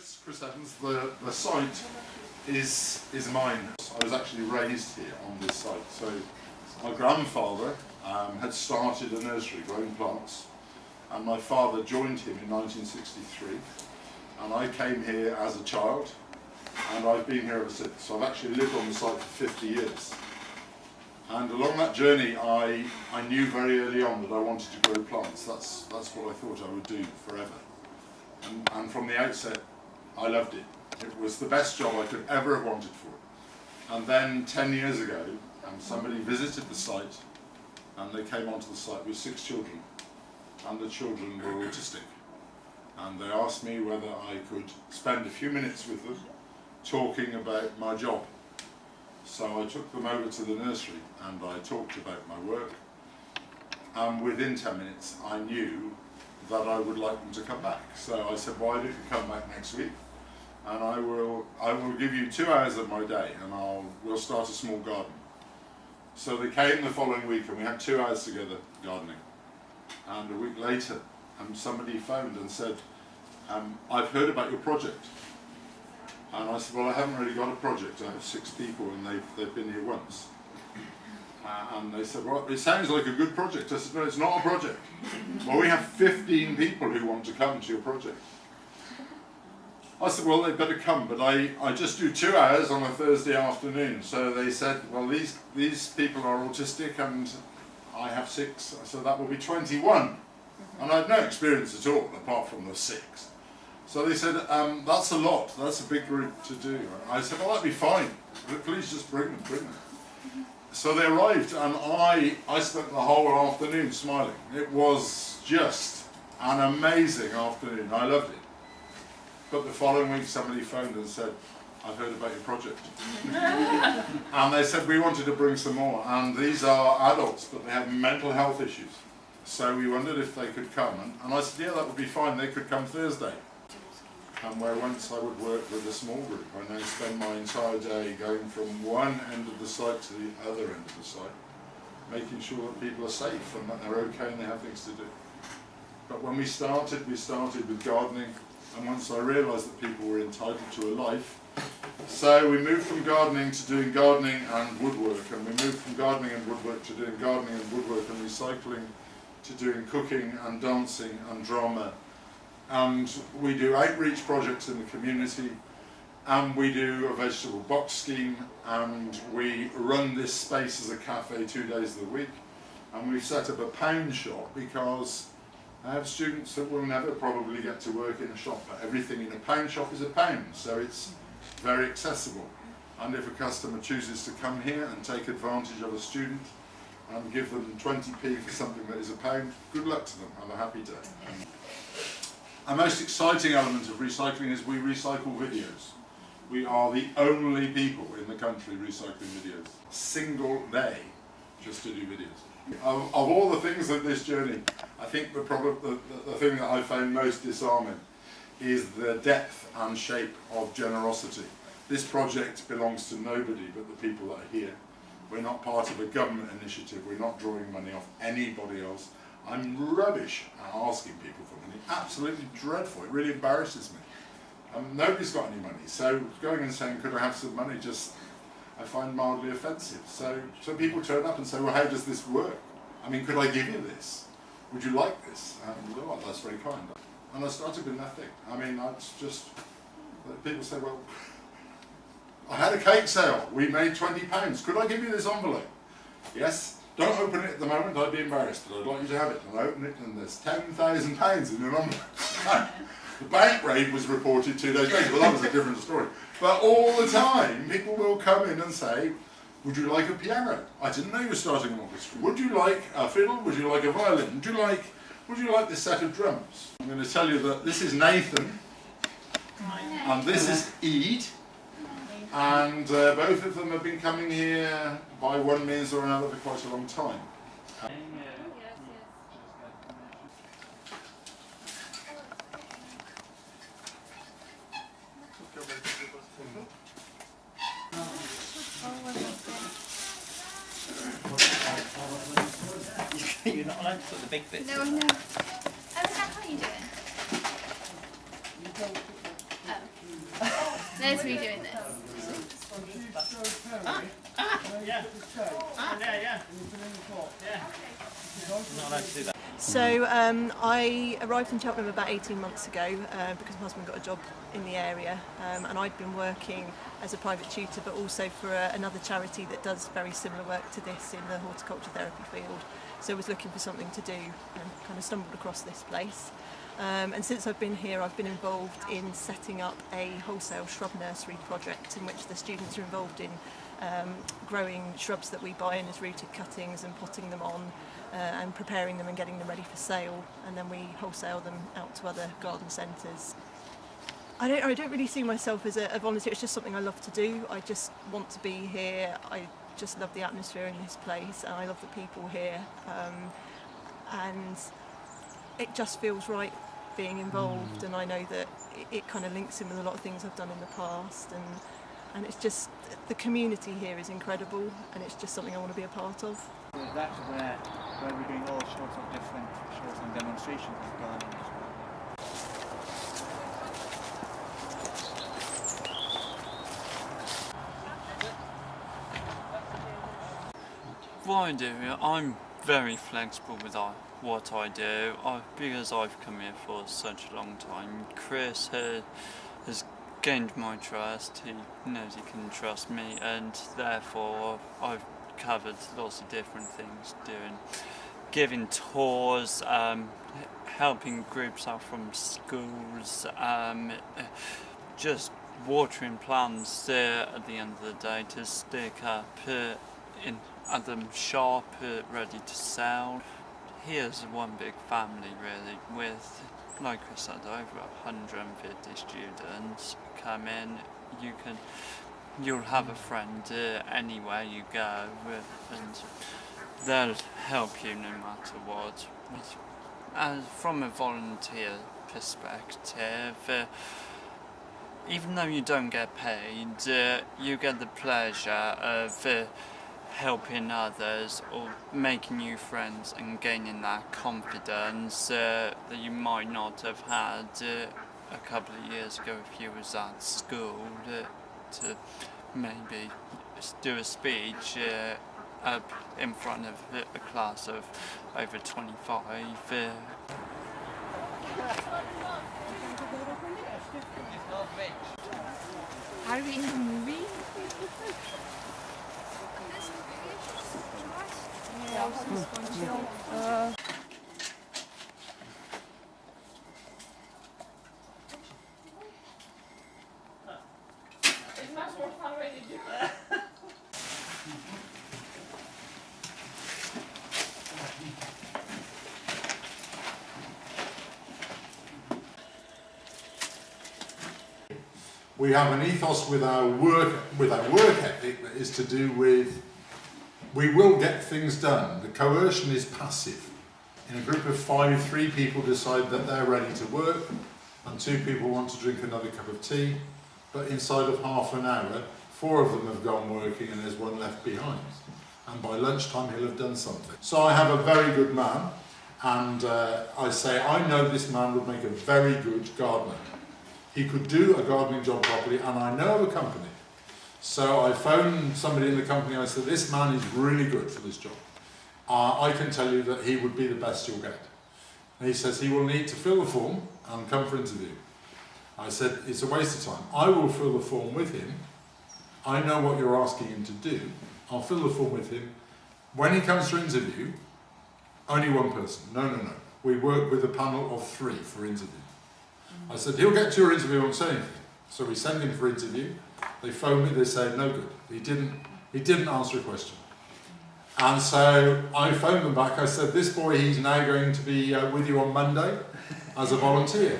Yes, Chris Evans, the site is mine. I was actually raised here on this site. So my grandfather had started a nursery growing plants, and my father joined him in 1963, and I came here as a child, and I've been here ever since. So I've actually lived on the site for 50 years. And along that journey, I knew very early on that I wanted to grow plants. That's what I thought I would do forever. And from the outset, I loved it. It was the best job I could ever have wanted for it. And then 10 years ago, somebody visited the site, and they came onto the site with 6 children, and the children were autistic. And they asked me whether I could spend a few minutes with them talking about my job. So I took them over to the nursery and I talked about my work, and within 10 minutes I knew that I would like them to come back. So I said, why don't you come back next week, and I will give you 2 hours of my day, and we'll start a small garden. So they came the following week and we had 2 hours together gardening, and a week later somebody phoned and said, I've heard about your project. And I said, well, I haven't really got a project. I have 6 people and they've been here once. And they said, well, it sounds like a good project. I said, no, it's not a project. Well, we have 15 people who want to come to your project. I said, well, they better come, but I just do 2 hours on a Thursday afternoon. So they said, well, these people are autistic and I have 6, so that will be 21. And I had no experience at all, apart from the 6. So they said, that's a lot, that's a big group to do. I said, well, that'd be fine, please just bring them. So they arrived, and I spent the whole afternoon smiling. It was just an amazing afternoon, I loved it. But the following week somebody phoned and said, I've heard about your project. And they said, we wanted to bring some more, and these are adults, but they have mental health issues. So we wondered if they could come, and I said, yeah, that would be fine, they could come Thursday. And where once I would work with a small group, I now spend my entire day going from one end of the site to the other end of the site, making sure that people are safe and that they're okay and they have things to do. But when we started with gardening, and once I realised that people were entitled to a life, so we moved from gardening to doing gardening and woodwork, and we moved from gardening and woodwork to doing gardening and woodwork and recycling, to doing cooking and dancing and drama. And we do outreach projects in the community, and we do a vegetable box scheme, and we run this space as a cafe 2 days of the week, and we've set up a pound shop because I have students that will never probably get to work in a shop, but everything in a pound shop is a pound, so it's very accessible. And if a customer chooses to come here and take advantage of a student and give them 20p for something that is a pound, good luck to them, have a happy day. Our most exciting element of recycling is we recycle videos. We are the only people in the country recycling videos. Single day just to do videos. Of all the things of this journey, I think the thing that I found most disarming is the depth and shape of generosity. This project belongs to nobody but the people that are here. We're not part of a government initiative, we're not drawing money off anybody else. I'm rubbish at asking people for money, absolutely dreadful, it really embarrasses me. Nobody's got any money, so going and saying, could I have some money, I find mildly offensive. So people turn up and say, well, how does this work? I mean, could I give you this? Would you like this? Oh, that's very kind. And I started with nothing. I mean, people say, well, I had a cake sale, we made £20, could I give you this envelope? Yes. Don't open it at the moment, I'd be embarrassed, but I'd like you to have it. And I open it and there's £10,000 in an envelope. The bank raid was reported 2 days later, well that was a different story. But all the time, people will come in and say, would you like a piano? I didn't know you were starting an orchestra. Would you like a fiddle? Would you like a violin? Would you like this set of drums? I'm going to tell you that this is Nathan, and this is Ede. And both of them have been coming here by one means or another for quite a long time. You're not allowed to put the big bits. No, no. Oh, is that how you do it? Oh. So I arrived in Cheltenham about 18 months ago because my husband got a job in the area, and I'd been working as a private tutor but also for another charity that does very similar work to this in the horticulture therapy field. So I was looking for something to do and kind of stumbled across this place. And since I've been here, I've been involved in setting up a wholesale shrub nursery project in which the students are involved in growing shrubs that we buy in as rooted cuttings and potting them on and preparing them and getting them ready for sale, and then we wholesale them out to other garden centres. I don't really see myself as a volunteer. It's just something I love to do. I just want to be here. I just love the atmosphere in this place and I love the people here, and it just feels right being involved, and I know that it kind of links in with a lot of things I've done in the past, and it's just, the community here is incredible and it's just something I want to be a part of. That's where we're doing all sorts of different shows and demonstrations of gardening as well. What I do, I'm very flexible with what I do, because I've come here for such a long time. Chris has gained my trust, he knows he can trust me, and therefore I've covered lots of different things, giving tours, helping groups out from schools, just watering plants at the end of the day to stick up at the shop, ready to sell. Here's one big family really, with, like I said, over 150 students come in. You'll have a friend anywhere you go, and they'll help you no matter what. And from a volunteer perspective, even though you don't get paid, you get the pleasure of helping others or making new friends and gaining that confidence that you might not have had a couple of years ago if you was at school, to maybe do a speech up in front of a class of over 25. Are we in the movie? We have an ethos with our work ethic that is to do with, we will get things done. The coercion is passive. In a group of 5, 3 people decide that they're ready to work and 2 people want to drink another cup of tea, but inside of half an hour 4 of them have gone working and there's 1 left behind, and by lunchtime he'll have done something. So I have a very good man, and I say I know this man would make a very good gardener. He could do a gardening job properly, and I know of a company. So I phoned somebody in the company, I said, this man is really good for this job. I can tell you that he would be the best you'll get. And he says he will need to fill the form and come for interview. I said, it's a waste of time. I will fill the form with him. I know what you're asking him to do. I'll fill the form with him. When he comes for interview, only 1 person. No. We work with a panel of 3 for interview. I said, he'll get to your interview, won't say anything. So we send him for interview. They phone me, they say, no good. He didn't answer a question. And so I phoned them back. I said, this boy, he's now going to be with you on Monday as a volunteer.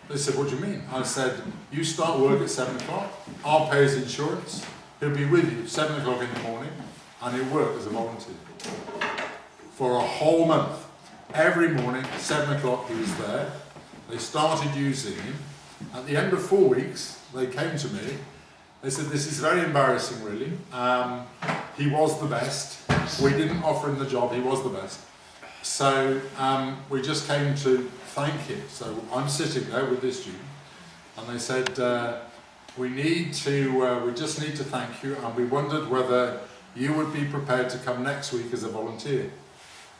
They said, what do you mean? I said, you start work at 7 o'clock. I'll pay his insurance. He'll be with you at 7 o'clock in the morning, and he'll work as a volunteer for a whole month. Every morning, at 7 o'clock, he was there. They started using him. At the end of 4 weeks, they came to me. They said, this is very embarrassing, really. He was the best. We didn't offer him the job, he was the best. So we just came to thank him. So I'm sitting there with this student, and they said, we just need to thank you, and we wondered whether you would be prepared to come next week as a volunteer.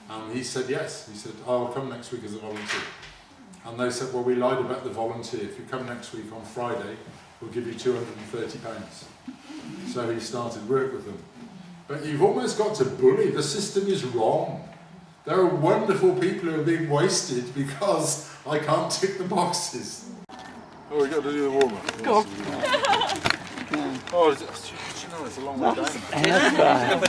And he said yes. He said, I'll come next week as a volunteer. And they said, well, we lied about the volunteer. If you come next week on Friday, we'll give you £230. So he started work with them. But you've almost got to bully. The system is wrong. There are wonderful people who are being wasted because I can't tick the boxes. Oh, we've got to do the warm-up. Go on. Oh, it's a long way down. Okay, that'll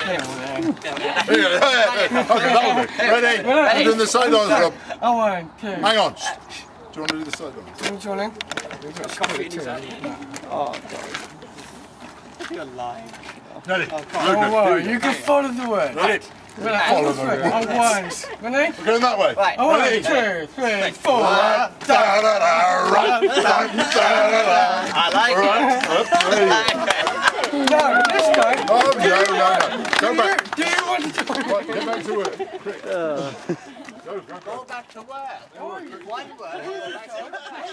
do. Ready? I'm doing the side arms, Rob. Oh, 1, 2. Hang on. Do you want to do the side arms? Joining. Oh, God. You're lying. Ready? Oh, you can follow the word. Ready? Follow the word. Oh, 1. Ready? We're going that way. Oh, 1, 2, 3, 4. I like it. No, this time. Oh, no. Go back. Do you want to join? Right, get back to work. Quick. Go. Back to work. One word. I don't care.